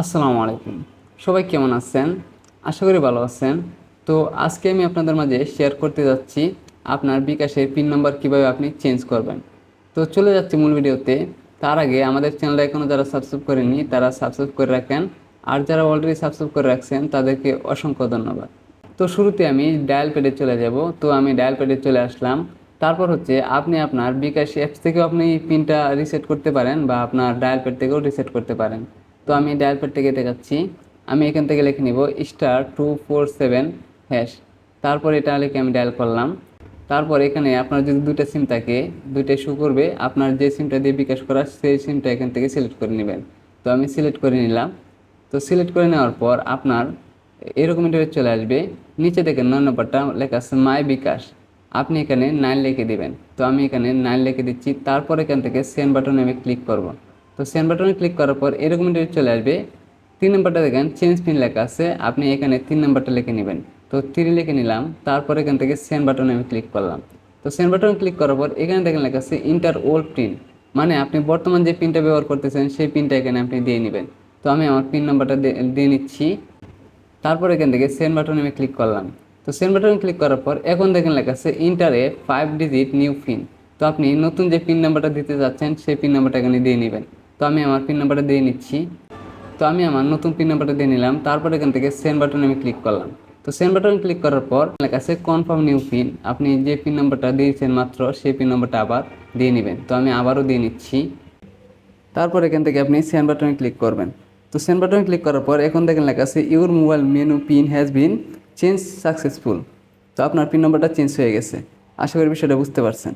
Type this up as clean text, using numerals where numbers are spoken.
আসসালামু আলাইকুম। সবাই কেমন আছেন? আশা করি ভালো আছেন। তো আজকে আমি আপনাদের মাঝে শেয়ার করতে যাচ্ছি আপনার বিকাশের পিন নাম্বার কিভাবে আপনি চেঞ্জ করবেন। তো চলে যাচ্ছি মূল ভিডিওতে। তার আগে আমাদের চ্যানেলটা এখনও যারা সাবস্ক্রাইব করেননি তারা সাবস্ক্রাইব করে রাখেন, আর যারা অলরেডি সাবস্ক্রাইব করে রাখছেন তাদেরকে অসংখ্য ধন্যবাদ। তো শুরুতে আমি ডায়াল প্যাডে চলে যাব। তো আমি ডায়াল প্যাডে চলে আসলাম। তারপর হচ্ছে আপনি আপনার বিকাশ অ্যাপস থেকেও আপনি পিনটা রিসেট করতে পারেন বা আপনার ডায়াল প্যাড থেকেও রিসেট করতে পারেন। তো আমি ডায়াল প্যাড থেকে দেখাচ্ছি। আমি এখান থেকে লিখে নিব *247#। তারপর এটা লিখে আমি ডায়াল করলাম। তারপর এখানে আপনার যদি দুইটা সিম থাকে, দুইটাই শো করবে। আপনার যে সিমটা দিয়ে বিকাশ করা সেই সিমটা এখান থেকে সিলেক্ট করে নেবেন। তো আমি সিলেক্ট করে নিলাম। তো সিলেক্ট করে নেওয়ার পর আপনার এরকম ইন্টারফেস চলে আসবে। নিচে দেখেন 9 নম্বরটা লেখা আছে মাই বিকাশ। আপনি এখানে 9 লিখে দিবেন। তো আমি এখানে 9 লিখে দিচ্ছি। তারপর এখান থেকে সেন্ড বাটনে আমি ক্লিক করব। তো সেন্ড বাটনে ক্লিক করার পর এরকম ইন্টারফেস চলে আসবে। 3 নম্বরটা দেখেন চেঞ্জ পিন লেখা আছে, আপনি এখানে 3 নম্বরটা লিখে নেবেন। তো 3 লিখে নিলাম। তারপর এখান থেকে সেন্ড বাটনে আমি ক্লিক করলাম। তো সেন্ড বাটনে ক্লিক করার পর এখানে দেখেন লেখা আছে ইন্টার ওল্ড পিন, মানে আপনি বর্তমান যে পিনটা ব্যবহার করতেছেন সেই পিনটা এখানে আপনি দিয়ে নেবেন। তো আমি আমার পিন নাম্বারটা দিয়ে নিচ্ছি। তারপর এখান থেকে সেন্ড বাটনে আমি ক্লিক করলাম। তো সেন্ড বাটনে ক্লিক করার পর এখন দেখেন লেখা আছে ইন্টার এ 5 ডিজিট নিউ পিন। তো আপনি নতুন যে পিন নাম্বারটা দিতে যাচ্ছেন সেই পিন নাম্বারটা এখানে দিয়ে নেবেন। তো আমি আমার পিন নাম্বারটা দিয়ে নিচ্ছি। তো আমি আমার নতুন পিন নাম্বারটা দিয়ে নিলাম। তারপর এখান থেকে সেন্ড বাটনে আমি ক্লিক করলাম। তো সেন্ড বাটনে ক্লিক করার পর লেখা আছে কনফার্ম নিউ পিন। আপনি যে পিন নাম্বারটা দিয়েছেন মাত্র সেই পিন নাম্বারটা আবার দিয়ে নেবেন। তো আমি আবারও দিয়ে নিচ্ছি। তারপর এখান থেকে আপনি সেন্ড বাটনে ক্লিক করবেন। তো সেন্ড বাটনে ক্লিক করার পর এখন দেখেন লেখা আছে your mobile menu pin has been change successful. তো আপনার পিন নাম্বারটা চেঞ্জ হয়ে গেছে। আশা করি বিষয়টা বুঝতে পারছেন।